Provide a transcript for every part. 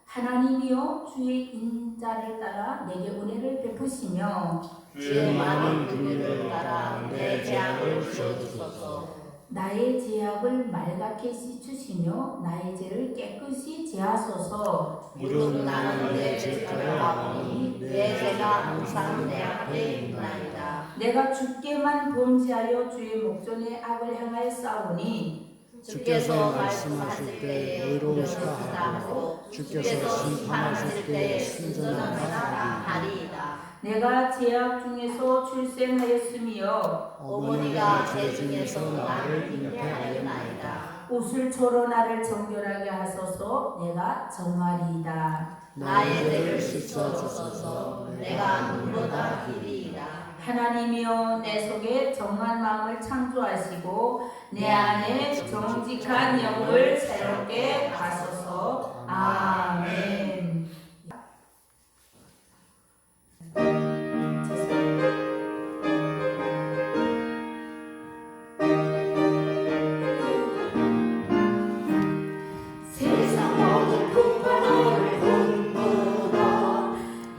하나님이여 주의 인자를 따라 내게 은혜를 베푸시며 주의 많은 긍휼을 따라 내 재앙을 지어주소서. 나의 죄악을 맑게 씻으시며 나의 죄를 깨끗이 제하소서. 무릇 나는 내 죄를 아오니 내 죄가 항상 내 앞에 있나이다. 내가 주께만 범죄하여 주의 목전에 악을 행하였사오니 주께서 말씀하실 때 의로우시다 하고 주께서 심판하실 때 순전하다 하리이다. 내가 죄악 중에서 출생하였으며 어머니가 죄 중에서 나를 잉태하였나이다. 웃을초로 나를 정결하게 하소서. 내가 정하리이다. 나의 죄를 씻어주소서. 내가 눈보다 길이이다. 하나님이여 내 속에 정한 마음을 창조하시고 내 안에 정직한 영을 새롭게 하소서. 아멘. 세상 모든 풍파를 홈물어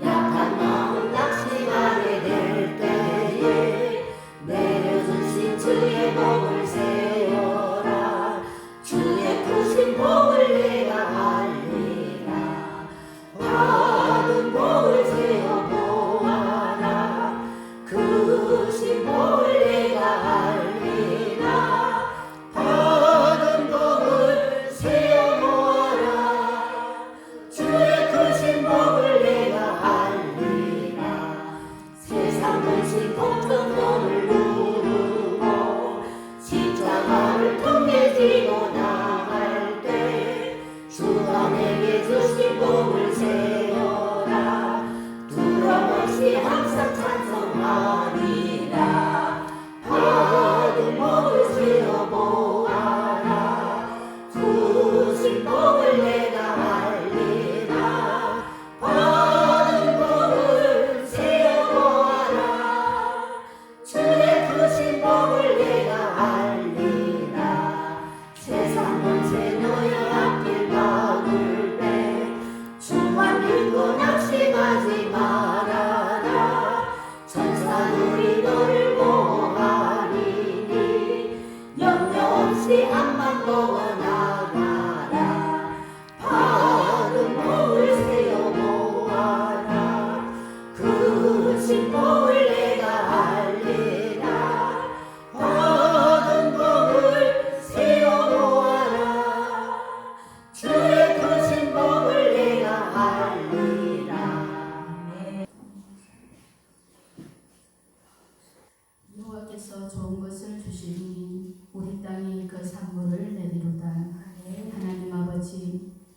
약한 마음 낙심하게 될 때에 내려주신 주의 복을 세워라. 주의 크신 복을 내가 알리라.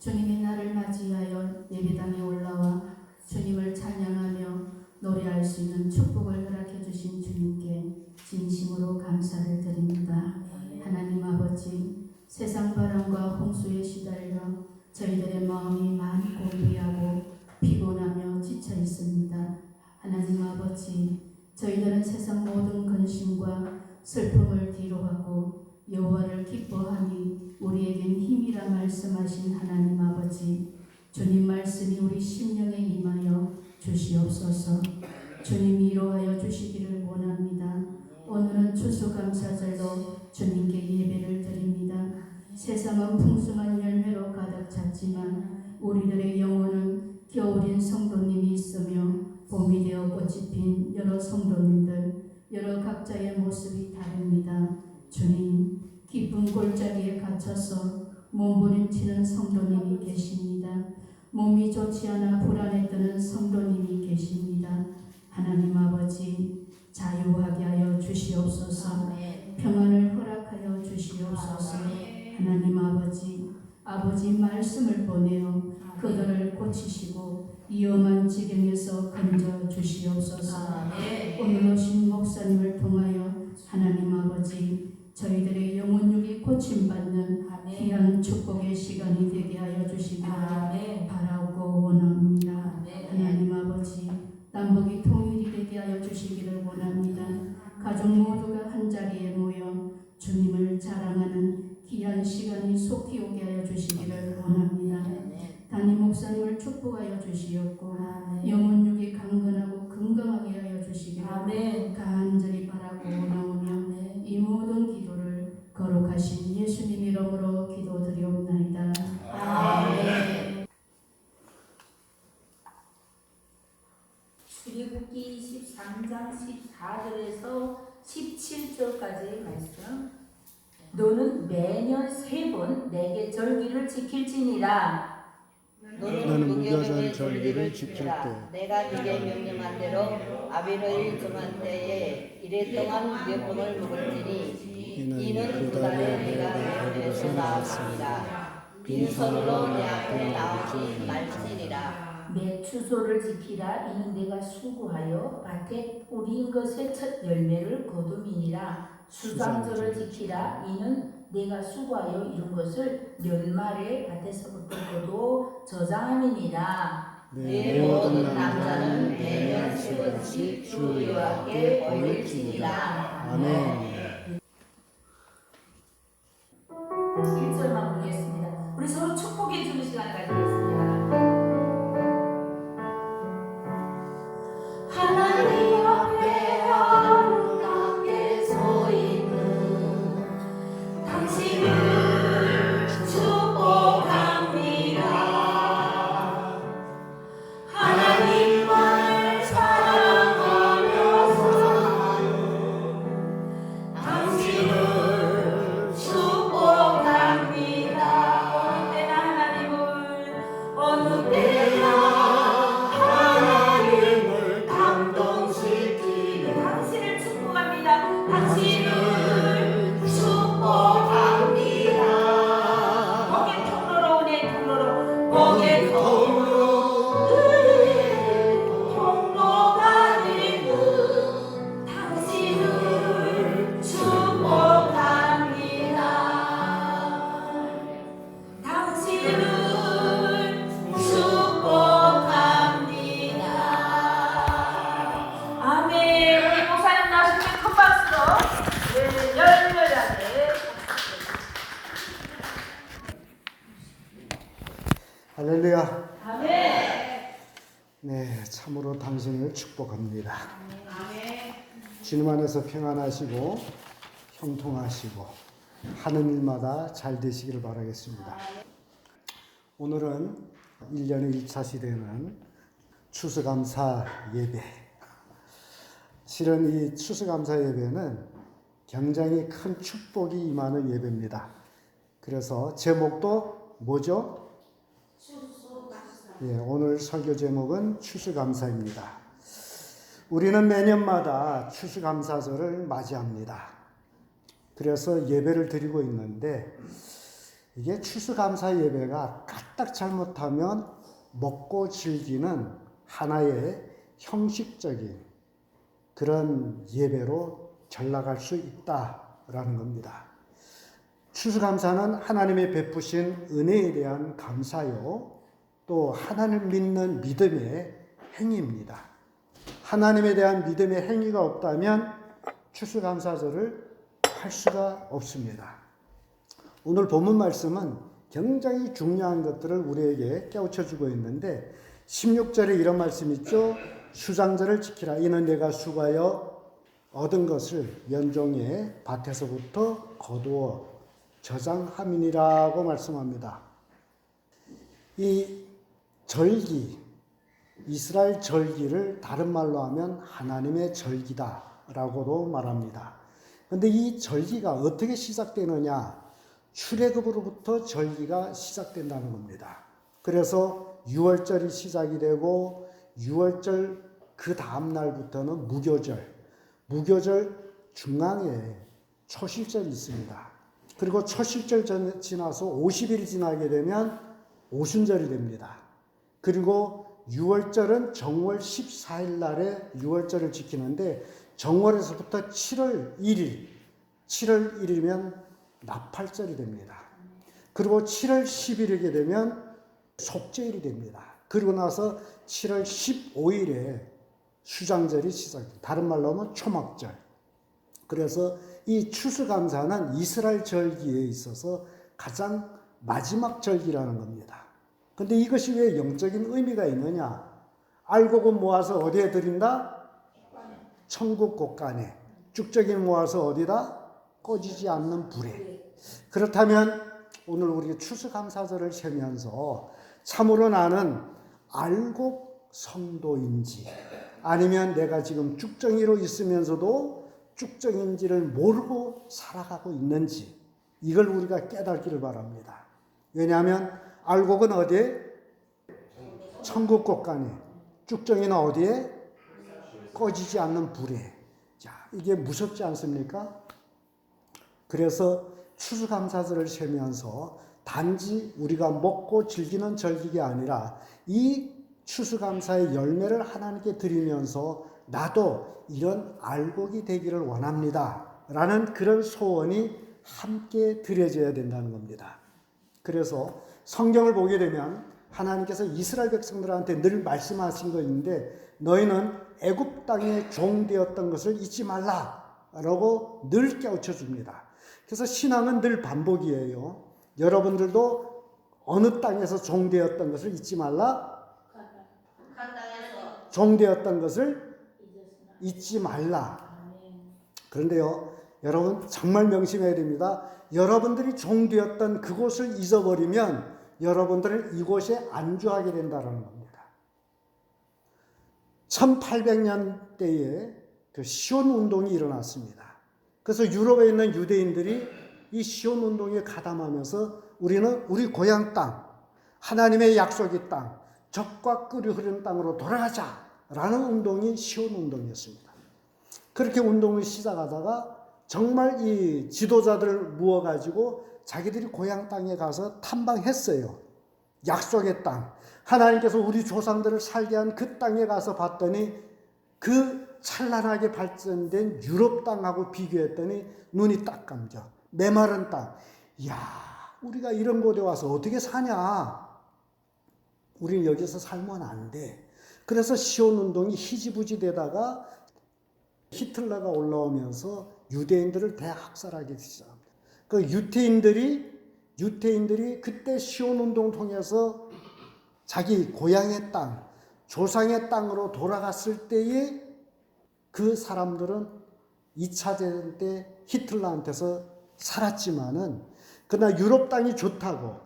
주님이 나를 맞이하여 예배당에 올라와 주님을 찬양하며 노래할 수 있는 축복을 허락해 주신 주님께 진심으로 감사를 드립니다. 하나님 아버지, 세상 바람과 홍수에 시달려 저희들의 마음이 많이 고귀하고 피곤하며 지쳐 있습니다. 하나님 아버지, 저희들은 세상 모든 근심과 슬픔을 뒤로하고 여호와를 기뻐하니 우리에겐 힘이라 말씀하신 하나님 아버지, 주님 말씀이 우리 심령에 임하여 주시옵소서. 주님 위로하여 주시기를 원합니다. 오늘은 추수감사절로 주님께 예배를 드립니다. 세상은 풍성한 열매로 가득 찼지만 우리들의 영혼은 겨울인 성도님이 있으며 봄이 되어 꽃이 핀 여러 성도님들, 여러 각자의 모습이 다릅니다. 주님, 깊은 골짜기에 갇혀서 몸부림치는 성도님이 계십니다. 몸이 좋지 않아 불안에 뜨는 성도님이 계십니다. 하나님 아버지, 자유하게 하여 주시옵소서. 평안을 허락하여 주시옵소서. 하나님 아버지, 아버지 말씀을 보내어 그들을 고치시고 위험한 지경에서 건져 주시옵소서. 오늘 오신 목사님을 통하여 하나님 아버지, 저희들의 영혼육이 고침받는 귀한 축복의 시간이 되게 하여 주시기를 바라고 원합니다. 하나님 아버지, 남북이 통일이 되게 하여 주시기를 원합니다. 가족 모두가 한자리에 모여 주님을 자랑하는 귀한 시간이 속히 오게 하여 주시기를 원합니다. 담임 목사님을 축복하여 주시옵고 영혼육이 강건하고 건강하게 하여 주시기를 간절히 바라고 원하오며 이 모든 기도를 거룩하신 예수님 이름으로 기도드리옵나이다. 아멘. 출애굽기 23장 14절에서 17절까지의 말씀. 너는 매년 3번 내게 절기를 지킬지니라. 너는 무교절 절기를 지킬 때 내가 네게 명령한 대로 아비를 정한 때에 이래 동안 무교품을 먹을지니 이는 그 달에 내가 내 집에서 나왔습니다. 빈손으로 내 앞에 나오지 말지니라. 내 추소를 지키라. 이는 내가 수고하여 밭에 뿌린 것의 첫 열매를 거둠이니라. 수장절을 지키라. 이는 내가 수고하여 이룬 것을 연말에 밭에서부터 거두 저장함이니라. 내 모든 남자는 매년 10번씩 주 여호와께 올릴지니라. 아멘. 1절만 보겠습니다. 우리 서로 축복해 주는 시간을 가지겠습니다. 하나님 앞에 아름답게 서 있는 당신을 축복합니다. 하나님만을 사랑하며 사는 당신을 축복합니다. 어느 때나 하나님을 감동시키는 당신을 축복합니다. 당신을 축복합니다. 복의 통로로 은혜의 통로로 복의 통로가 되는 당신을 축복합니다. 당신을 축복합니다. 아멘. 우리 목사님 나오시면 큰 박수로 열렬하게. 할렐루야. 아멘. 네, 참으로 당신을 축복합니다. 주님 안에서 평안하시고 형통하시고 하는 일마다 잘 되시기를 바라겠습니다. 오늘은 1년의 2차 시대는 추수감사 예배. 실은 이 추수감사 예배는 굉장히 큰 축복이 임하는 예배입니다. 그래서 제목도 뭐죠? 예, 오늘 설교 제목은 추수감사입니다. 우리는 매년마다 추수감사절을 맞이합니다. 그래서 예배를 드리고 있는데 이게 추수감사 예배가 까딱 잘못하면 먹고 즐기는 하나의 형식적인 그런 예배로 전락할 수 있다라는 겁니다. 추수감사는 하나님의 베푸신 은혜에 대한 감사요, 또 하나님을 믿는 믿음의 행위입니다. 하나님에 대한 믿음의 행위가 없다면 추수감사절을 할 수가 없습니다. 오늘 본문 말씀은 굉장히 중요한 것들을 우리에게 깨우쳐주고 있는데 16절에 이런 말씀이 있죠. 수장절을 지키라. 이는 내가 수고하여 얻은 것을 연종의 밭에서부터 거두어 저장함이니라고 말씀합니다. 이 절기, 이스라엘 절기를 다른 말로 하면 하나님의 절기다라고도 말합니다. 그런데 이 절기가 어떻게 시작되느냐? 출애굽으로부터 절기가 시작된다는 겁니다. 그래서 6월절이 시작이 되고 6월절 그 다음 날부터는 무교절, 무교절 중앙에 초실절이 있습니다. 그리고 초실절 지나서 50일이 지나게 되면 오순절이 됩니다. 그리고 6월절은 정월 14일 날에 6월절을 지키는데 정월에서부터 7월 1일, 7월 1일이면 나팔절이 됩니다. 그리고 7월 10일이게 되면 속죄일이 됩니다. 그리고 나서 7월 15일에 수장절이 시작됩니다. 다른 말로 하면 초막절. 그래서 이 추수감사는 이스라엘 절기에 있어서 가장 마지막 절기라는 겁니다. 근데 이것이 왜 영적인 의미가 있느냐? 알곡은 모아서 어디에 드린다? 천국 곳간에. 쭉정이는 모아서 어디다? 꺼지지 않는 불에. 그렇다면 오늘 우리 추수감사절을 세면서 참으로 나는 알곡 성도인지 아니면 내가 지금 쭉정이로 있으면서도 쭉정인지를 모르고 살아가고 있는지 이걸 우리가 깨닫기를 바랍니다. 왜냐하면 알곡은 어디에? 천국 곳간에. 쭉정이는 어디에? 꺼지지 않는 불에. 자, 이게 무섭지 않습니까? 그래서 추수감사절을 세면서 단지 우리가 먹고 즐기는 절기가 아니라 이 추수감사의 열매를 하나님께 드리면서 나도 이런 알곡이 되기를 원합니다. 라는 그런 소원이 함께 드려져야 된다는 겁니다. 그래서 성경을 보게 되면 하나님께서 이스라엘 백성들한테 늘 말씀하신 거 있는데 너희는 애굽 땅에 종되었던 것을 잊지 말라라고 늘 깨우쳐 줍니다. 그래서 신앙은 늘 반복이에요. 여러분들도 어느 땅에서 종되었던 것을 잊지 말라. 종되었던 것을 잊지 말라. 그런데요, 여러분 정말 명심해야 됩니다. 여러분들이 종되었던 그곳을 잊어버리면 여러분들은 이곳에 안주하게 된다는 겁니다. 1800년대에 그 시온 운동이 일어났습니다. 그래서 유럽에 있는 유대인들이 이 시온 운동에 가담하면서 우리는 우리 고향 땅, 하나님의 약속의 땅, 적과 꿀이 흐르는 땅으로 돌아가자라는 운동이 시온 운동이었습니다. 그렇게 운동을 시작하다가 정말 이 지도자들을 모아가지고 자기들이 고향 땅에 가서 탐방했어요. 약속의 땅, 하나님께서 우리 조상들을 살게 한 그 땅에 가서 봤더니 그 찬란하게 발전된 유럽 땅하고 비교했더니 눈이 딱 감겨. 메마른 땅. 이야, 우리가 이런 곳에 와서 어떻게 사냐? 우리는 여기서 살면 안 돼. 그래서 시온 운동이 희지부지 되다가 히틀러가 올라오면서 유대인들을 대학살하기 시작합니다. 그 유태인들이 그때 시온 운동 통해서 자기 고향의 땅, 조상의 땅으로 돌아갔을 때에 그 사람들은 2차 대전 때 히틀러한테서 살았지만은 그러나 유럽 땅이 좋다고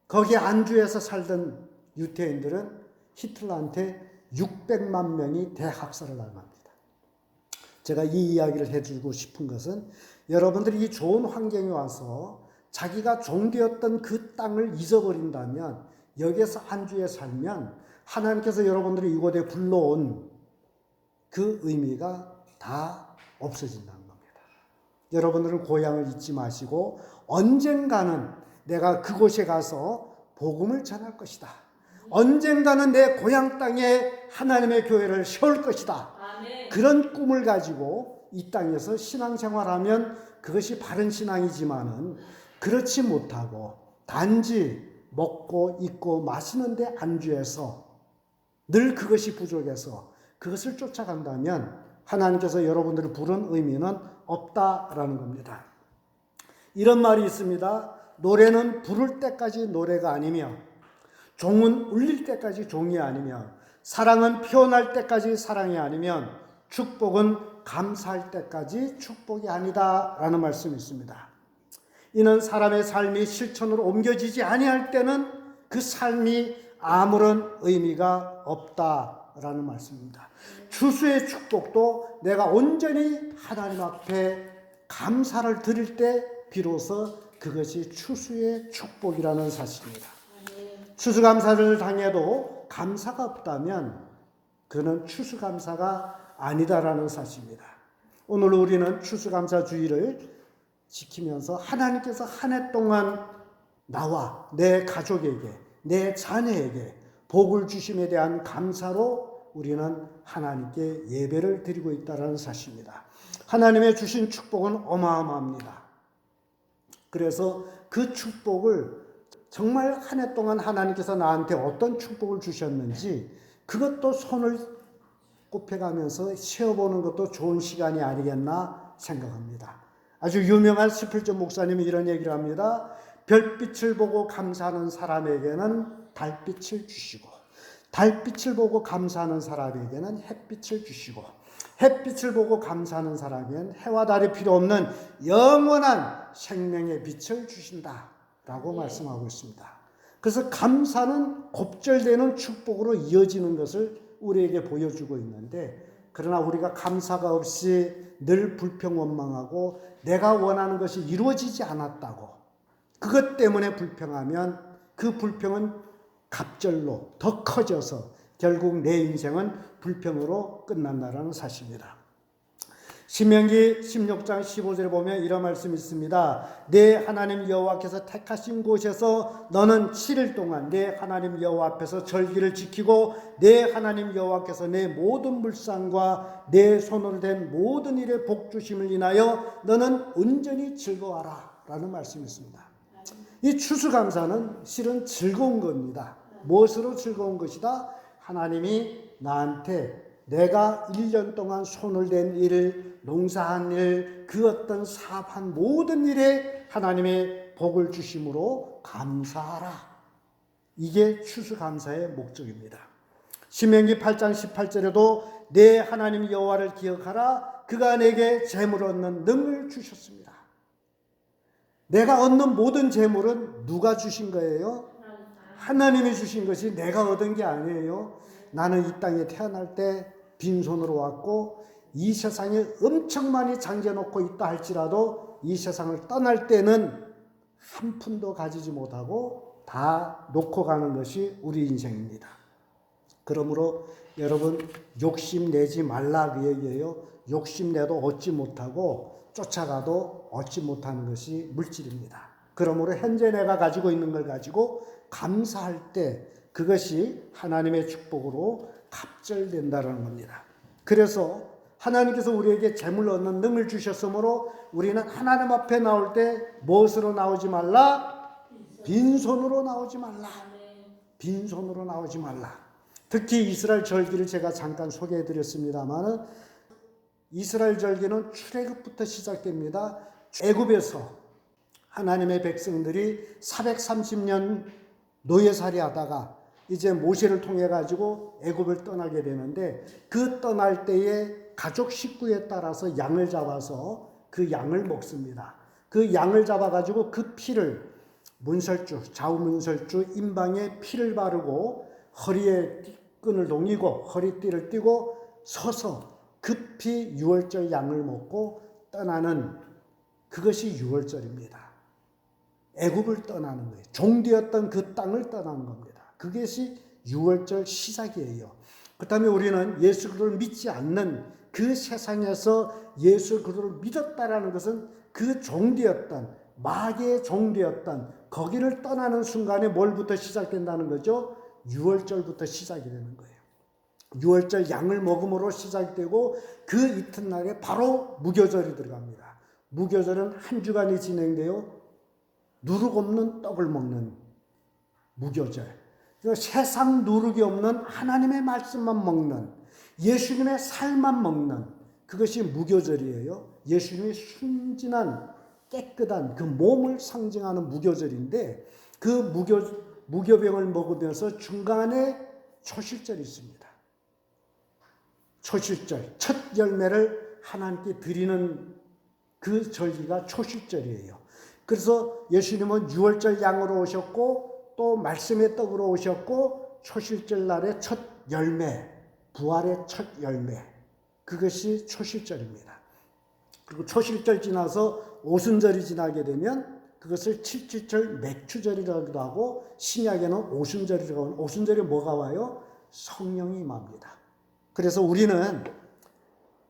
거기에 안주해서 살던 유태인들은 히틀러한테 600만 명이 대학살을 당합니다. 제가 이 이야기를 해주고 싶은 것은 여러분들이 이 좋은 환경에 와서 자기가 종되었던 그 땅을 잊어버린다면 여기에서 안주해 살면 하나님께서 여러분들이 이곳에 불러온 그 의미가 다 없어진다는 겁니다. 여러분들은 고향을 잊지 마시고 언젠가는 내가 그곳에 가서 복음을 전할 것이다. 언젠가는 내 고향 땅에 하나님의 교회를 세울 것이다. 그런 꿈을 가지고 이 땅에서 신앙생활하면 그것이 바른 신앙이지만은 그렇지 못하고 단지 먹고 입고 마시는 데 안주해서 늘 그것이 부족해서 그것을 쫓아간다면 하나님께서 여러분들을 부른 의미는 없다라는 겁니다. 이런 말이 있습니다. 노래는 부를 때까지 노래가 아니며 종은 울릴 때까지 종이 아니며 사랑은 피어날 때까지 사랑이 아니면 축복은 감사할 때까지 축복이 아니다라는 말씀이 있습니다. 이는 사람의 삶이 실천으로 옮겨지지 아니할 때는 그 삶이 아무런 의미가 없다라는 말씀입니다. 추수의 축복도 내가 온전히 하나님 앞에 감사를 드릴 때 비로소 그것이 추수의 축복이라는 사실입니다. 추수감사를 당해도 감사가 없다면 그는 추수감사가 아니다라는 사실입니다. 오늘 우리는 추수감사주의를 지키면서 하나님께서 한 해 동안 나와 내 가족에게 내 자녀에게 복을 주심에 대한 감사로 우리는 하나님께 예배를 드리고 있다는 사실입니다. 하나님의 주신 축복은 어마어마합니다. 그래서 그 축복을 정말 한 해 동안 하나님께서 나한테 어떤 축복을 주셨는지 그것도 손을 꼽혀가면서 세어보는 것도 좋은 시간이 아니겠나 생각합니다. 아주 유명한 스필저 목사님이 이런 얘기를 합니다. 별빛을 보고 감사하는 사람에게는 달빛을 주시고 달빛을 보고 감사하는 사람에게는 햇빛을 주시고 햇빛을 보고 감사하는 사람에게는 해와 달이 필요 없는 영원한 생명의 빛을 주신다라고 말씀하고 있습니다. 그래서 감사는 곱절되는 축복으로 이어지는 것을 우리에게 보여주고 있는데 그러나 우리가 감사가 없이 늘 불평원망하고 내가 원하는 것이 이루어지지 않았다고 그것 때문에 불평하면 그 불평은 갑절로 더 커져서 결국 내 인생은 불평으로 끝난다는 사실입니다. 신명기 16장 15절에 보면 이런 말씀이 있습니다. 내 하나님 여호와께서 택하신 곳에서 너는 7일 동안 내 하나님 여호와 앞에서 절기를 지키고 내 하나님 여호와께서 내 모든 물상과 내 손으로 된 모든 일에 복 주심을 인하여 너는 온전히 즐거워하라 라는 말씀이 있습니다. 이 추수감사는 실은 즐거운 겁니다. 무엇으로 즐거운 것이다? 하나님이 나한테 내가 1년 동안 손을 댄 일, 농사한 일, 그 어떤 사업한 모든 일에 하나님의 복을 주심으로 감사하라. 이게 추수감사의 목적입니다. 신명기 8장 18절에도 내 하나님 여호와를 기억하라. 그가 내게 재물 얻는 능을 주셨습니다. 내가 얻는 모든 재물은 누가 주신 거예요? 하나님이 주신 것이 내가 얻은 게 아니에요. 나는 이 땅에 태어날 때 빈손으로 왔고 이 세상에 엄청 많이 잠겨놓고 있다 할지라도 이 세상을 떠날 때는 한 푼도 가지지 못하고 다 놓고 가는 것이 우리 인생입니다. 그러므로 여러분 욕심내지 말라 그 얘기예요. 욕심내도 얻지 못하고 쫓아가도 얻지 못하는 것이 물질입니다. 그러므로 현재 내가 가지고 있는 걸 가지고 감사할 때 그것이 하나님의 축복으로 갑절된다는 겁니다. 그래서 하나님께서 우리에게 재물 얻는 능을 주셨으므로 우리는 하나님 앞에 나올 때 무엇으로 나오지 말라? 빈손으로 나오지 말라. 빈손으로 나오지 말라. 특히 이스라엘 절기를 제가 잠깐 소개해 드렸습니다만 이스라엘 절기는 출애굽부터 시작됩니다. 애굽에서 하나님의 백성들이 430년 노예살이 하다가 이제 모세를 통해 가지고 애굽을 떠나게 되는데 그 떠날 때에 가족 식구에 따라서 양을 잡아서 그 양을 먹습니다. 그 양을 잡아 가지고 그 피를 문설주, 좌우 문설주 임방에 피를 바르고 허리에 끈을 동이고 허리띠를 띠고 서서 급히 유월절 양을 먹고 떠나는 그것이 유월절입니다. 애굽을 떠나는 거예요. 종되었던 그 땅을 떠나는 겁니다. 그것이 유월절 시작이에요. 그렇다면 우리는 예수 그리스도를 믿지 않는 그 세상에서 예수 그리스도를 믿었다라는 것은 그 종되었던 마귀의 종되었던 거기를 떠나는 순간에 뭘부터 시작된다는 거죠? 유월절부터 시작이 되는 거예요. 유월절 양을 먹음으로 시작되고 그 이튿날에 바로 무교절이 들어갑니다. 무교절은 한 주간이 진행되어 누룩 없는 떡을 먹는 무교절. 그러니까 세상 누룩이 없는 하나님의 말씀만 먹는, 예수님의 살만 먹는, 그것이 무교절이에요. 예수님이 순진한 깨끗한 그 몸을 상징하는 무교절인데, 그 무교병을 먹으면서 중간에 초실절이 있습니다. 초실절, 첫 열매를 하나님께 드리는 그 절기가 초실절이에요. 그래서 예수님은 유월절 양으로 오셨고 또 말씀의 떡으로 오셨고 초실절 날의 첫 열매, 부활의 첫 열매, 그것이 초실절입니다. 그리고 초실절 지나서 오순절이 지나게 되면 그것을 칠칠절 맥추절이라고도 하고, 신약에는 오순절이라고 하는, 오순절에 뭐가 와요? 성령이 임합니다. 그래서 우리는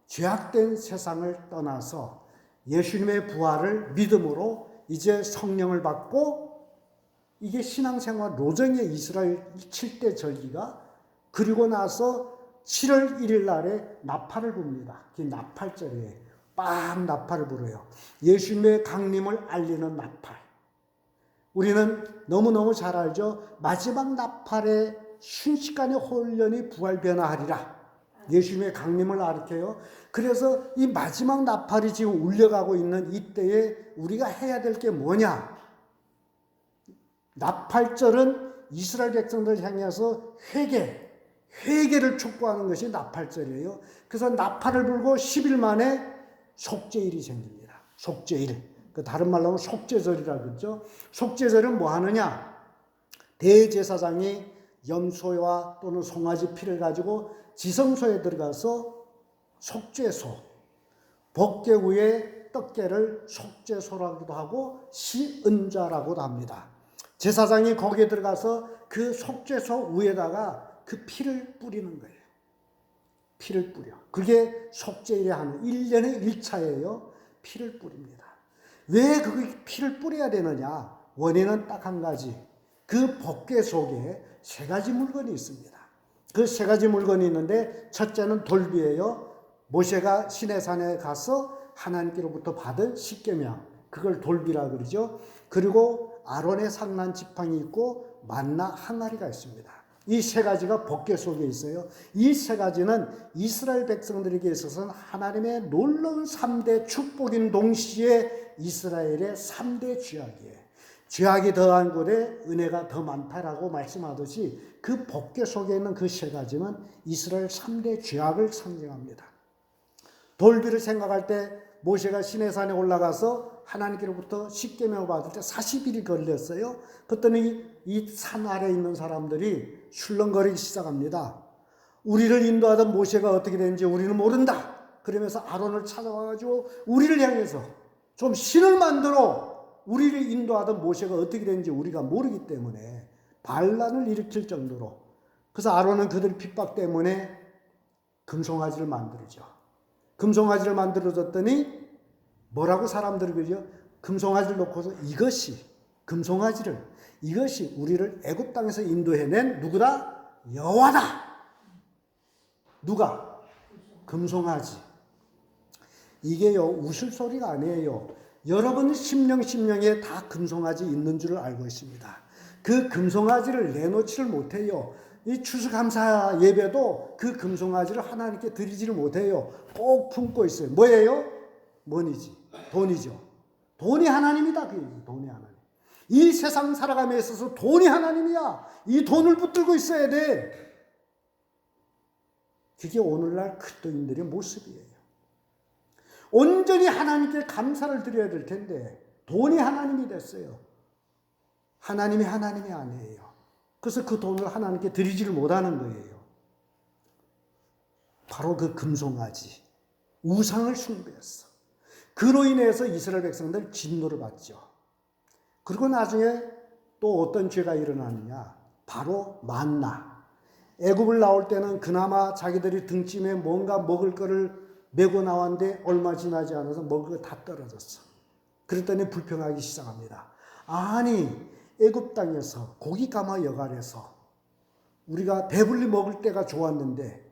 죄악된 세상을 떠나서 예수님의 부활을 믿음으로 이제 성령을 받고, 이게 신앙생활 로정의 이스라엘 7대 절기가, 그리고 나서 7월 1일 날에 나팔을 붑니다. 그게 나팔절이에요. 빵 나팔을 불어요. 예수님의 강림을 알리는 나팔. 우리는 너무너무 잘 알죠. 마지막 나팔에 순식간에 혼련이 부활 변화하리라. 예수님의 강림을 가리켜요. 그래서 이 마지막 나팔이 지금 울려가고 있는 이때에 우리가 해야 될 게 뭐냐? 나팔절은 이스라엘 백성들 향해서 회개를 촉구하는 것이 나팔절이에요. 그래서 나팔을 불고 10일 만에 속죄일이 생깁니다. 속죄일. 그 다른 말로 하면 속죄절이라고 그러죠. 속죄절은 뭐 하느냐? 대제사장이 염소와 또는 송아지 피를 가지고 지성소에 들어가서 속죄소, 법궤 위에 떡궤를 속죄소라고도 하고 시은자라고도 합니다. 제사장이 거기에 들어가서 그 속죄소 위에다가 그 피를 뿌리는 거예요. 피를 뿌려. 그게 속죄일에 하는 1년의 1차예요. 피를 뿌립니다. 왜 그 피를 뿌려야 되느냐? 원인은 딱 한 가지. 그 법궤 속에 3가지 물건이 있습니다. 그 3가지 물건이 있는데, 첫째는 돌비예요. 모세가 시내산에 가서 하나님께로부터 받은 십계명, 그걸 돌비라 그러죠. 그리고 아론의 상난 지팡이 있고 만나 항아리가 있습니다. 이 3가지가 법궤 속에 있어요. 이 3가지는 이스라엘 백성들에게 있어서는 하나님의 놀라운 3대 축복인 동시에 이스라엘의 3대 죄악이에요. 죄악이 더한 곳에 은혜가 더 많다라고 말씀하듯이, 그 법궤 속에 있는 그 3가지는 이스라엘 3대 죄악을 상징합니다. 돌비를 생각할 때 모세가 시내산에 올라가서 하나님께로부터 십계명을 받을 때 40일이 걸렸어요. 그랬더니 이 산 아래에 있는 사람들이 술렁거리기 시작합니다. 우리를 인도하던 모세가 어떻게 되는지 우리는 모른다. 그러면서 아론을 찾아와가지고 우리를 향해서 좀 신을 만들어, 우리를 인도하던 모세가 어떻게 되는지 우리가 모르기 때문에 반란을 일으킬 정도로. 그래서 아론은 그들 핍박 때문에 금송아지를 만들죠. 금송아지를 만들어줬더니 뭐라고 사람들이 그러죠? 금송아지를 놓고서 이것이 우리를 애굽 땅에서 인도해낸 누구다? 여호와다. 누가? 금송아지. 이게요, 웃을 소리가 아니에요. 여러분 심령에 다 금송아지 있는 줄 알고 있습니다. 그 금송아지를 내놓지를 못해요. 이 추수감사 예배도 그 금송아지를 하나님께 드리지를 못해요. 꼭 품고 있어요. 뭐예요? 돈이죠. 돈이 하나님이다. 돈이 하나님. 이 세상 살아감에 있어서 돈이 하나님이야. 이 돈을 붙들고 있어야 돼. 그게 오늘날 그리스도인들의 모습이에요. 온전히 하나님께 감사를 드려야 될 텐데 돈이 하나님이 됐어요. 하나님이 아니에요. 그래서 그 돈을 하나님께 드리지를 못하는 거예요. 바로 그 금송아지, 우상을 숭배했어. 그로 인해서 이스라엘 백성들 진노를 받죠. 그리고 나중에 또 어떤 죄가 일어나느냐? 바로 만나. 애굽을 나올 때는 그나마 자기들이 등짐에 뭔가 먹을 거를 메고 나왔는데 얼마 지나지 않아서 먹을 거 다 떨어졌어. 그랬더니 불평하기 시작합니다. 아니 애굽 땅에서 고기 가마 여갈에서 우리가 배불리 먹을 때가 좋았는데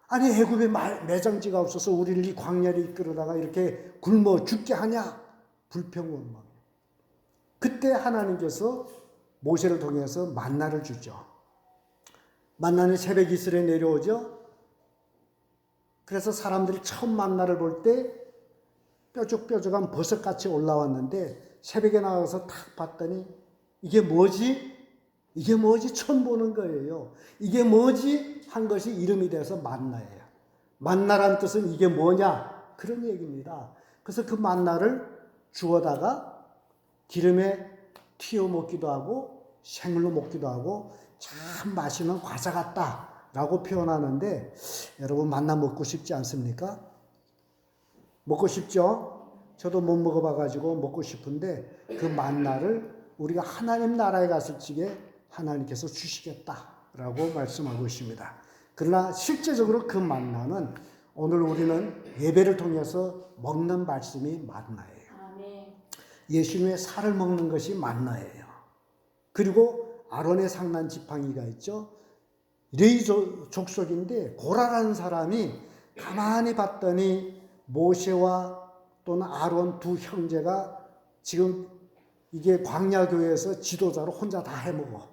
아니 애굽에 매장지가 없어서 우리를 이 광야를 이끌어다가 이렇게 굶어 죽게 하냐? 불평원망. 그때 하나님께서 모세를 통해서 만나를 주죠. 만나는 새벽 이슬에 내려오죠. 그래서 사람들이 처음 만나를 볼 때 뾰족뾰족한 버섯같이 올라왔는데 새벽에 나가서 탁 봤더니 이게 뭐지? 이게 뭐지? 처음 보는 거예요. 이게 뭐지? 한 것이 이름이 돼서 만나예요. 만나란 뜻은 이게 뭐냐? 그런 얘기입니다. 그래서 그 만나를 주워다가 기름에 튀어 먹기도 하고 생물로 먹기도 하고 참 맛있는 과자 같다라고 표현하는데 여러분 만나 먹고 싶지 않습니까? 먹고 싶죠? 저도 못 먹어봐가지고 먹고 싶은데 그 만나를 우리가 하나님 나라에 갔을 적에 하나님께서 주시겠다라고 말씀하고 있습니다. 그러나 실제적으로 그 만나는 오늘 우리는 예배를 통해서 먹는 말씀이 만나예요. 예수님의 살을 먹는 것이 만나예요. 그리고 아론의 상난 지팡이가 있죠. 레위 족속인데 고라라는 사람이 가만히 봤더니 모세와 또는 아론 두 형제가 지금 이게 광야교회에서 지도자로 혼자 다 해먹어.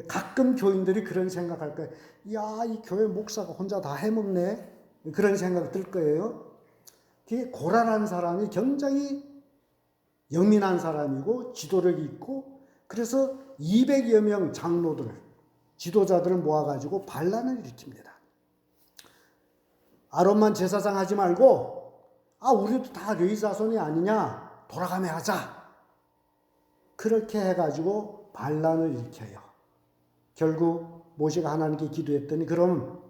가끔 교인들이 그런 생각할 거예요. 야, 이 교회 목사가 혼자 다 해먹네. 그런 생각 들 거예요. 고라라는 사람이 굉장히 영민한 사람이고 지도력이 있고 그래서 200여 명 장로들, 지도자들을 모아가지고 반란을 일으킵니다. 아론만 제사장 하지 말고 우리도 다 레위 자손이 아니냐 돌아가며 하자. 그렇게 해가지고 반란을 일으켜요. 결국 모세가 하나님께 기도했더니 그럼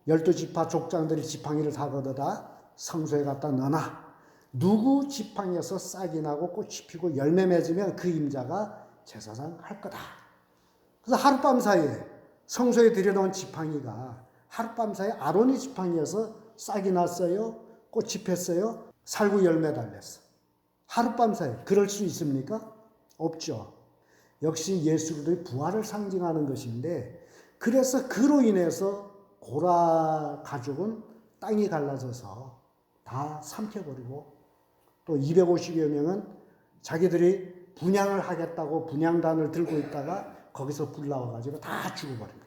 12지파 족장들이 지팡이를 다 걷어다 성소에 갖다 넣어놔. 누구 지팡이에서 싹이 나고 꽃이 피고 열매 맺으면 그 임자가 제사장 할 거다. 그래서 하룻밤 사이에 성소에 들여놓은 지팡이가 하룻밤 사이에 아론의 지팡이에서 싹이 났어요. 꽃이 폈어요. 살구 열매 달렸어. 하룻밤 사이에. 그럴 수 있습니까? 없죠. 역시 예수 그리스도의 부활을 상징하는 것인데 그래서 그로 인해서 고라 가족은 땅이 갈라져서 다 삼켜버리고 또 250여 명은 자기들이 분향을 하겠다고 분향단을 들고 있다가 거기서 불 나와가지고 다 죽어버립니다.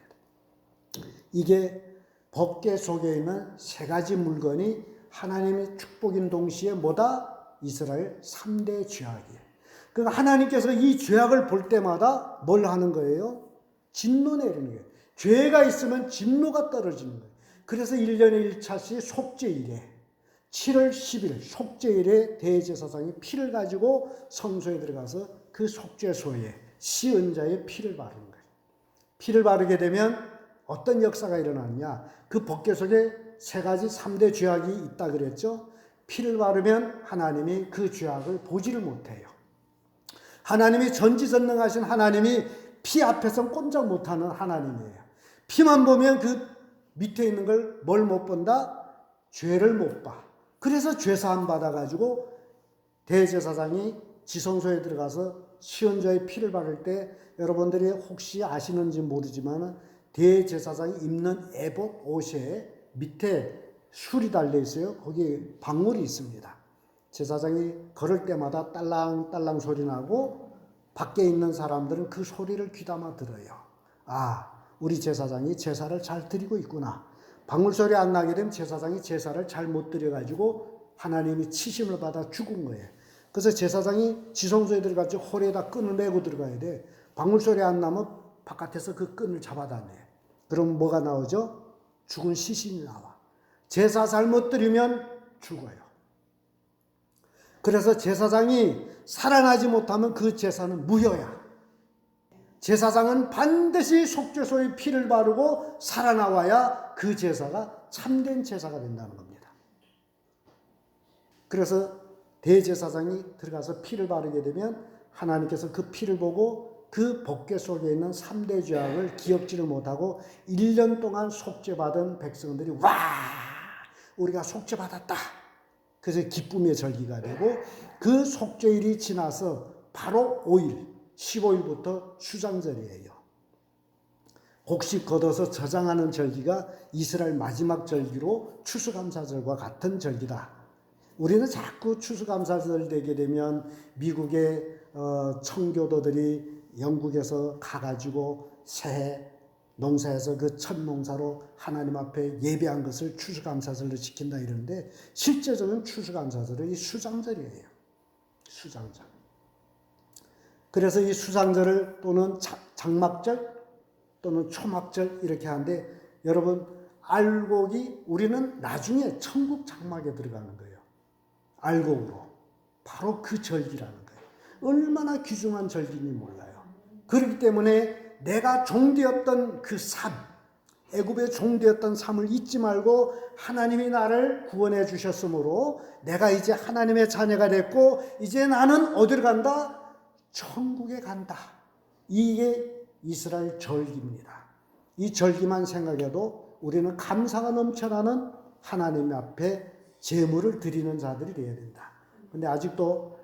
이게 법궤 속에 있는 세 가지 물건이 하나님의 축복인 동시에 뭐다? 이스라엘 3대 죄악이에요. 그러니까 하나님께서 이 죄악을 볼 때마다 뭘 하는 거예요? 진노 내리는 거예요. 죄가 있으면 진노가 떨어지는 거예요. 그래서 1년에 1차씩 속죄일에 7월 10일 속죄일에 대제사장이 피를 가지고 성소에 들어가서 그 속죄소에 시은 자의 피를 바르는 거예요. 피를 바르게 되면 어떤 역사가 일어나느냐? 그 법궤 속에 세 가지 3대 죄악이 있다 그랬죠. 피를 바르면 하나님이 그 죄악을 보지를 못해요. 하나님이 전지전능하신 하나님이 피 앞에서 꼼짝 못하는 하나님이에요. 피만 보면 그 밑에 있는 걸 뭘 못 본다? 죄를 못 봐. 그래서 죄사함 받아가지고 대제사장이 지성소에 들어가서 시언자의 피를 바를 때 여러분들이 혹시 아시는지 모르지만 대제사장이 입는 에봇 옷에 밑에 술이 달려 있어요. 거기에 방울이 있습니다. 제사장이 걸을 때마다 딸랑딸랑 소리 나고 밖에 있는 사람들은 그 소리를 귀담아 들어요. 우리 제사장이 제사를 잘 드리고 있구나. 방울 소리 안 나게 되면 제사장이 제사를 잘 못 드려가지고 하나님이 치심을 받아 죽은 거예요. 그래서 제사장이 지성소에 들어가서 홀에다 끈을 메고 들어가야 돼. 방울 소리 안 나면 바깥에서 그 끈을 잡아다녀. 그럼 뭐가 나오죠? 죽은 시신이 나와. 제사 잘못 드리면 죽어요. 그래서 제사장이 살아나지 못하면 그 제사는 무효야. 제사장은 반드시 속죄소에 피를 바르고 살아나와야 그 제사가 참된 제사가 된다는 겁니다. 그래서 대제사장이 들어가서 피를 바르게 되면 하나님께서 그 피를 보고 그 법궤 속에 있는 3대 죄악을 기억지를 못하고 1년 동안 속죄받은 백성들이 우리가 속죄받았다. 그래서 기쁨의 절기가 되고 그 속죄일이 지나서 바로 5일, 15일부터 수장절이에요. 곡식 걷어서 저장하는 절기가 이스라엘 마지막 절기로 추수감사절과 같은 절기다. 우리는 자꾸 추수감사절 되게 되면 미국의 청교도들이 영국에서 가가지고 새해 농사에서 그 첫 농사로 하나님 앞에 예배한 것을 추수감사절로 지킨다 이러는데 실제적인 추수감사절은 이 수장절이에요. 수장절. 그래서 이 수장절을 또는 장막절 또는 초막절 이렇게 하는데 여러분 알곡이 우리는 나중에 천국 장막에 들어가는 거예요. 알곡으로. 바로 그 절기라는 거예요. 얼마나 귀중한 절기인지 몰라요. 그렇기 때문에 내가 종되었던 그 삶, 애굽의 종되었던 삶을 잊지 말고 하나님이 나를 구원해 주셨으므로 내가 이제 하나님의 자녀가 됐고 이제 나는 어디로 간다? 천국에 간다. 이게 이스라엘 절기입니다. 이 절기만 생각해도 우리는 감사가 넘쳐나는 하나님 앞에 제물을 드리는 자들이 되어야 된다. 근데 아직도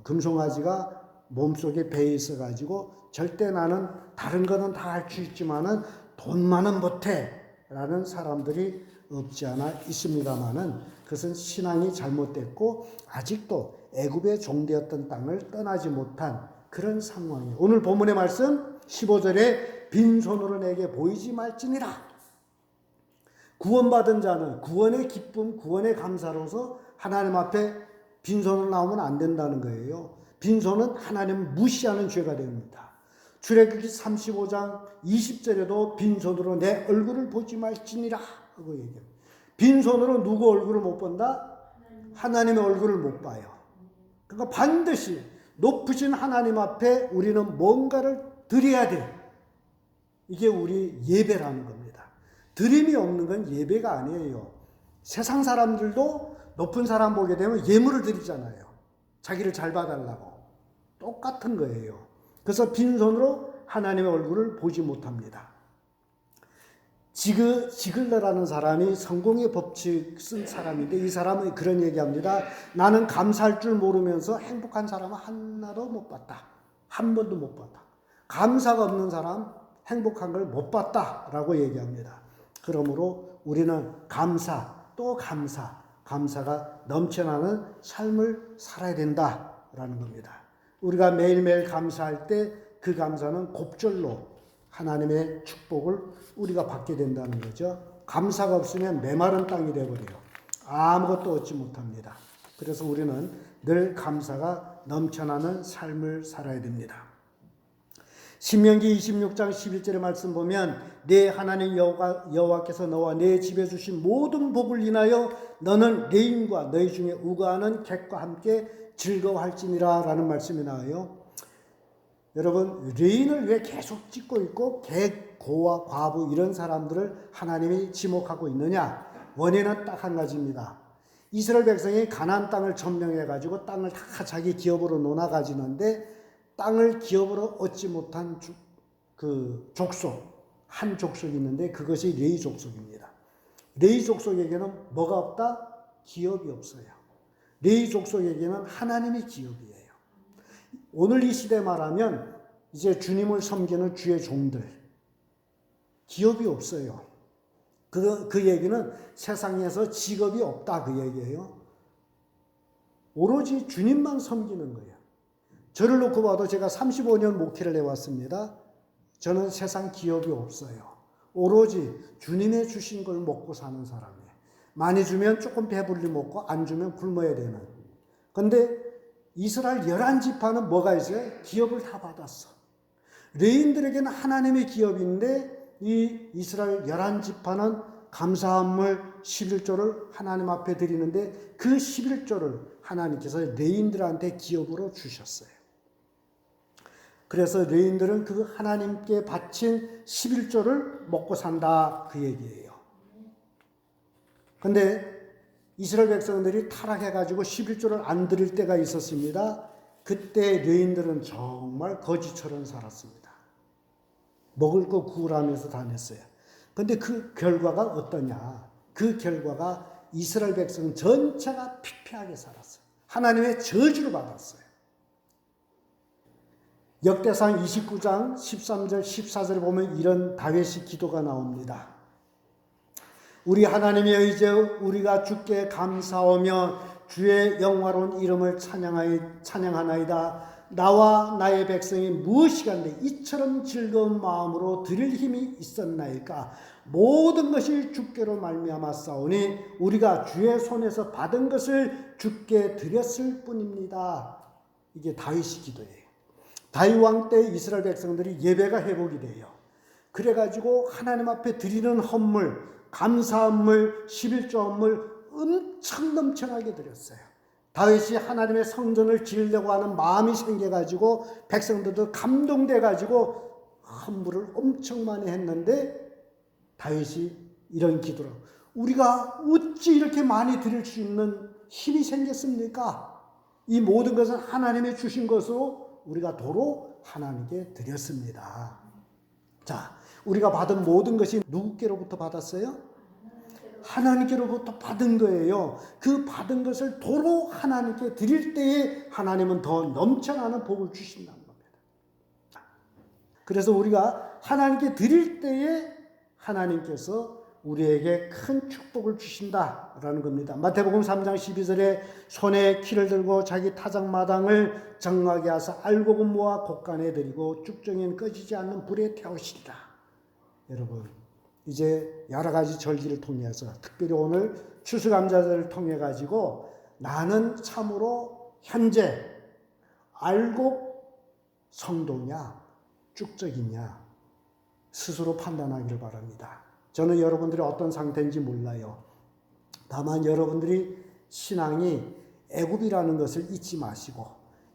금송아지가 몸속에 배에 있어가지고 절대 나는 다른 거는 다 할 수 있지만은 돈만은 못해 라는 사람들이 없지 않아 있습니다만은 그것은 신앙이 잘못됐고 아직도 애굽의 종되었던 땅을 떠나지 못한 그런 상황이에요. 오늘 본문의 말씀 15절에 빈손으로 내게 보이지 말지니라. 구원받은 자는 구원의 기쁨, 구원의 감사로서 하나님 앞에 빈손으로 나오면 안 된다는 거예요. 빈손은 하나님을 무시하는 죄가 됩니다. 출애굽기 35장 20절에도 빈손으로 내 얼굴을 보지 말지니라 하고 얘기합니다. 빈손으로 누구 얼굴을 못 본다? 하나님의 얼굴을 못 봐요. 그러니까 반드시 높으신 하나님 앞에 우리는 뭔가를 드려야 돼. 이게 우리 예배라는 겁니다. 드림이 없는 건 예배가 아니에요. 세상 사람들도 높은 사람 보게 되면 예물을 드리잖아요. 자기를 잘 봐달라고. 똑같은 거예요. 그래서 빈손으로 하나님의 얼굴을 보지 못합니다. 지글러라는 사람이 성공의 법칙 쓴 사람인데 이 사람은 그런 얘기합니다. 나는 감사할 줄 모르면서 행복한 사람은 하나도 못 봤다. 한 번도 못 봤다. 감사가 없는 사람 행복한 걸 못 봤다라고 얘기합니다. 그러므로 우리는 감사 또 감사가 넘쳐나는 삶을 살아야 된다라는 겁니다. 우리가 매일매일 감사할 때 그 감사는 곱절로 하나님의 축복을 우리가 받게 된다는 거죠. 감사가 없으면 메마른 땅이 되어버려요. 아무것도 얻지 못합니다. 그래서 우리는 늘 감사가 넘쳐나는 삶을 살아야 됩니다. 신명기 26장 11절의 말씀 보면 내 하나님 여호와께서 너와 내 집에 주신 모든 복을 인하여 너는 레인과 너희 중에 우거하는 객과 함께 즐거워할지니라 라는 말씀이 나와요. 여러분 레인을 왜 계속 찍고 있고 객, 고와 과부 이런 사람들을 하나님이 지목하고 있느냐? 원인은 딱 한 가지입니다. 이스라엘 백성이 가나안 땅을 점령해 가지고 땅을 다 자기 기업으로 놓아 가지는데 땅을 기업으로 얻지 못한 그 족속, 한 족속이 있는데 그것이 레위 족속입니다. 레위 족속에게는 뭐가 없다? 기업이 없어요. 레위 족속에게는 하나님이 기업이에요. 오늘 이 시대 말하면 이제 주님을 섬기는 주의 종들, 기업이 없어요. 그 얘기는 세상에서 직업이 없다 그 얘기예요. 오로지 주님만 섬기는 거예요. 저를 놓고 봐도 제가 35년 목회를 해왔습니다. 저는 세상 기업이 없어요. 오로지 주님의 주신 걸 먹고 사는 사람이에요. 많이 주면 조금 배불리 먹고 안 주면 굶어야 되는. 근데 이스라엘 11지파는 뭐가 있어요? 기업을 다 받았어. 레인들에게는 하나님의 기업인데 이 이스라엘 11지파는 감사함을 11조를 하나님 앞에 드리는데 그 11조를 하나님께서 레인들한테 기업으로 주셨어요. 그래서 레인들은 그 하나님께 바친 11조를 먹고 산다 그 얘기예요. 근데 이스라엘 백성들이 타락해가지고 11조를 안 드릴 때가 있었습니다. 그때 레인들은 정말 거지처럼 살았습니다. 먹을 거 구울하면서 다녔어요. 근데 그 결과가 어떠냐? 그 결과가 이스라엘 백성 전체가 피폐하게 살았어요. 하나님의 저주를 받았어요. 역대상 29장 13절 14절에 보면 이런 다윗의 기도가 나옵니다. 우리 하나님이여 이제 우리가 주께 감사하며 주의 영화로운 이름을 찬양하나이다. 나와 나의 백성이 무엇이간데 이처럼 즐거운 마음으로 드릴 힘이 있었나이까. 모든 것이 주께로 말미암아 싸우니 우리가 주의 손에서 받은 것을 주께 드렸을 뿐입니다. 이게 다윗의 기도예요. 다윗 왕 때 이스라엘 백성들이 예배가 회복이 돼요. 그래가지고 하나님 앞에 드리는 헌물, 감사헌물, 11조 헌물 엄청 넘쳐나게 드렸어요. 다윗이 하나님의 성전을 지으려고 하는 마음이 생겨가지고 백성들도 감동돼가지고 헌물을 엄청 많이 했는데 다윗이 이런 기도로 우리가 어찌 이렇게 많이 드릴 수 있는 힘이 생겼습니까? 이 모든 것은 하나님이 주신 것으로 우리가 도로 하나님께 드렸습니다. 자, 우리가 받은 모든 것이 누구께로부터 받았어요? 하나님께로부터 받은 거예요. 그 받은 것을 도로 하나님께 드릴 때에 하나님은 더 넘쳐나는 복을 주신다는 겁니다. 그래서 우리가 하나님께 드릴 때에 하나님께서 우리에게 큰 축복을 주신다라는 겁니다. 마태복음 3장 12절에 손에 키를 들고 자기 타작마당을 정하게 하사 알곡은 모아 곡간에 들이고 쭉정이는 꺼지지 않는 불에 태우시리라. 여러분, 이제 여러 가지 절기를 통해서 특별히 오늘 추수감사절을 통해 가지고 나는 참으로 현재 알곡 성도냐 쭉적이냐 스스로 판단하기를 바랍니다. 저는 여러분들이 어떤 상태인지 몰라요. 다만 여러분들이 신앙이 애굽이라는 것을 잊지 마시고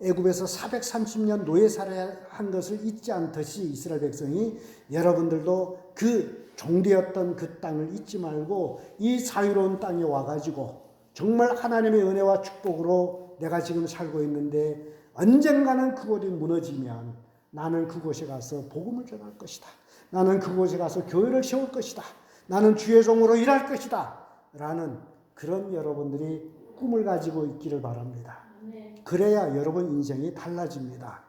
애굽에서 430년 노예 살해한 것을 잊지 않듯이 이스라엘 백성이 여러분들도 그 종되었던 그 땅을 잊지 말고 이 자유로운 땅에 와가지고 정말 하나님의 은혜와 축복으로 내가 지금 살고 있는데 언젠가는 그곳이 무너지면 나는 그곳에 가서 복음을 전할 것이다. 나는 그곳에 가서 교회를 세울 것이다. 나는 주의 종으로 일할 것이다. 라는 그런 여러분들이 꿈을 가지고 있기를 바랍니다. 그래야 여러분 인생이 달라집니다.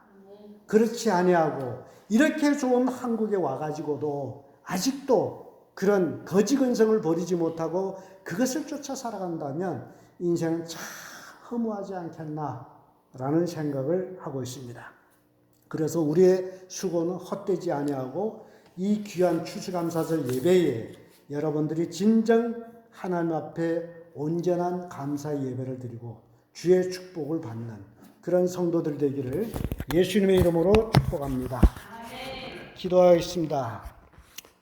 그렇지 아니하고 이렇게 좋은 한국에 와가지고도 아직도 그런 거지 근성을 버리지 못하고 그것을 쫓아 살아간다면 인생은 참 허무하지 않겠나라는 생각을 하고 있습니다. 그래서 우리의 수고는 헛되지 아니하고 이 귀한 추수감사절 예배에 여러분들이 진정 하나님 앞에 온전한 감사의 예배를 드리고 주의 축복을 받는 그런 성도들 되기를 예수님의 이름으로 축복합니다. 기도하겠습니다.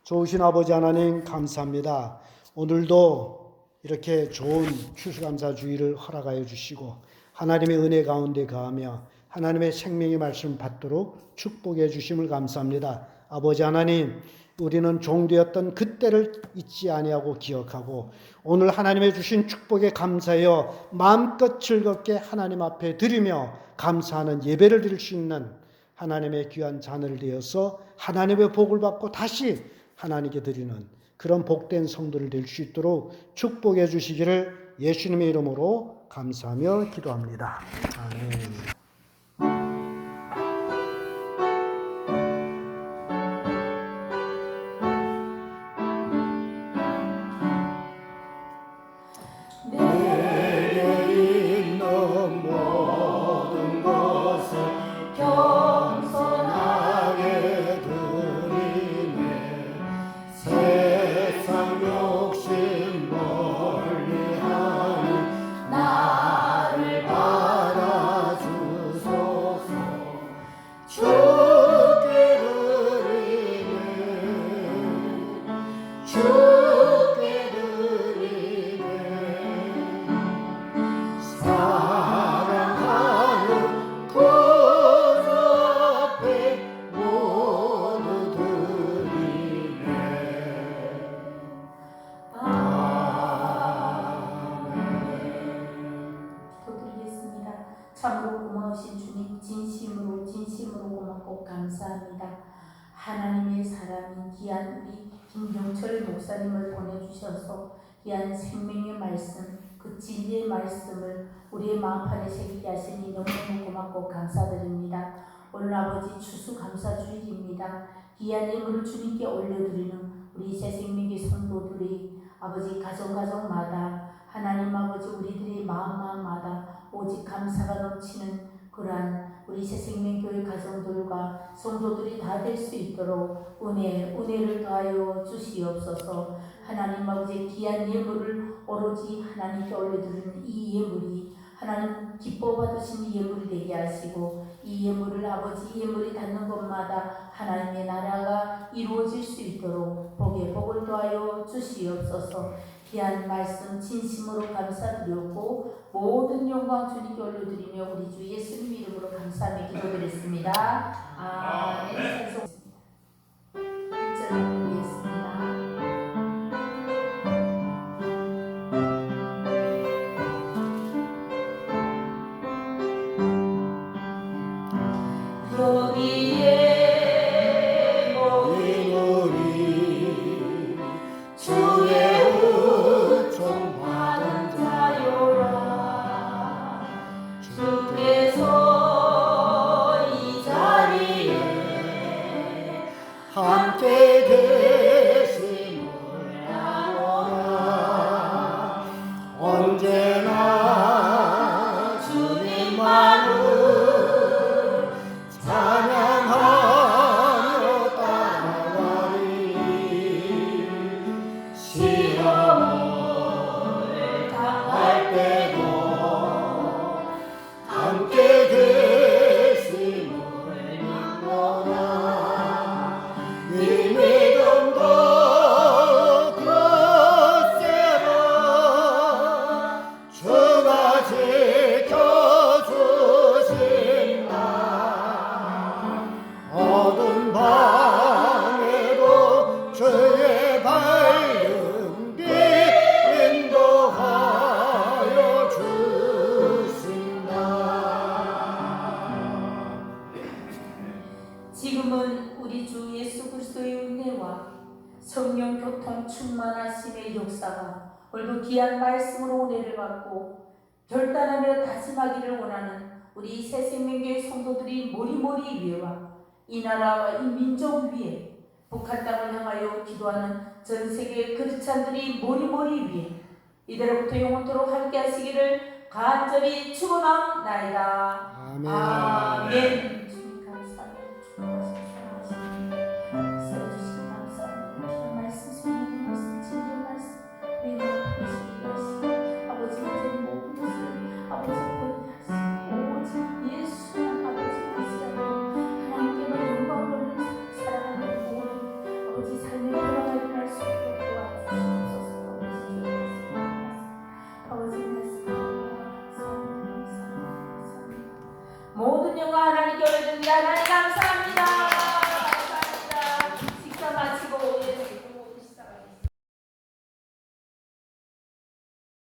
좋으신 아버지 하나님 감사합니다. 오늘도 이렇게 좋은 추수감사주의를 허락하여 주시고 하나님의 은혜 가운데 거하며 하나님의 생명의 말씀 받도록 축복해 주심을 감사합니다. 아버지 하나님, 우리는 종되었던 그때를 잊지 아니하고 기억하고 오늘 하나님의 주신 축복에 감사하여 마음껏 즐겁게 하나님 앞에 드리며 감사하는 예배를 드릴 수 있는 하나님의 귀한 자녀를 되어서 하나님의 복을 받고 다시 하나님께 드리는 그런 복된 성도를 될 수 있도록 축복해 주시기를 예수님의 이름으로 감사하며 기도합니다. 아멘. 참으로 고마우신 주님, 진심으로 고맙고 감사합니다. 하나님의 사랑인 귀한 우리 김경철 목사님을 보내주셔서 귀한 생명의 말씀, 그 진리의 말씀을 우리의 마음판에 새기게 하시니 너무너무 고맙고 감사드립니다. 오늘 아버지 추수감사주일입니다. 귀한 예물을 주님께 올려드리는 우리 새생명의 성도들이 아버지 가정마다 하나님 아버지 우리들의 마음마다 오직 감사가 넘치는 그러한 우리 새생명교회 가정들과 성도들이 다 될 수 있도록 은혜를 더하여 주시옵소서. 하나님 아버지 귀한 예물을 오로지 하나님께 올려드리는 이 예물이 하나님 기뻐 받으시는 예물이 되게 하시고 이 예물을 아버지 예물이 닿는 곳마다 하나님의 나라가 이루어질 수 있도록 복에 복을 더하여 주시옵소서. 귀한 말씀 진심으로 감사드렸고 모든 영광 주님께 올려드리며 우리 주 예수님 이름으로 감사하며 기도드렸습니다. 아멘. 찬송 1절 드리겠습니다. 여기에 모인 주의 은총 받은 자요라. 주께서 이 자리에 함께 계심을 알아라. 언제나 주님만을 찬양하며 따라가리. 시험을 당할 때도 함께 계심을 믿노라. 이 믿음도 굳세라. 주가 지켜주신다. 어두운 밤에도 주의 밝은 빛 인도하여 주신다. 지금은 우리 주 예수 그리스도의 은혜와 성령 교통 충만하심의 역사가 오늘도 귀한 말씀으로 은혜를 받고 결단하며 다짐하기를 원하는 우리 새생명교회 성도들이 모리모리 위에와 이 나라와 이 민족 위에 북한 땅을 향하여 기도하는 전 세계 크리스찬들이 모리모리 위에 이대로부터 영원토록 함께 하시기를 간절히 축원하옵나이다. 아멘. 아멘. 주님 감사합니다. 써주신 감사합니다. 귀한 말씀, 성령의 말씀, 진리의 말씀, 우리 나라의 말씀, 아버지 이제 모든 것을 아버지 권위하시고 오직 예수만 아버지 하시라고 하나님께만 영광을 사랑하는 모든 아버지 삶의 변화를 할 수 있도록 도와주시옵소서. 아버지 말씀 감사합니다. 모든 영광 하나님께 올려드립니다. 하나님 감사합니다.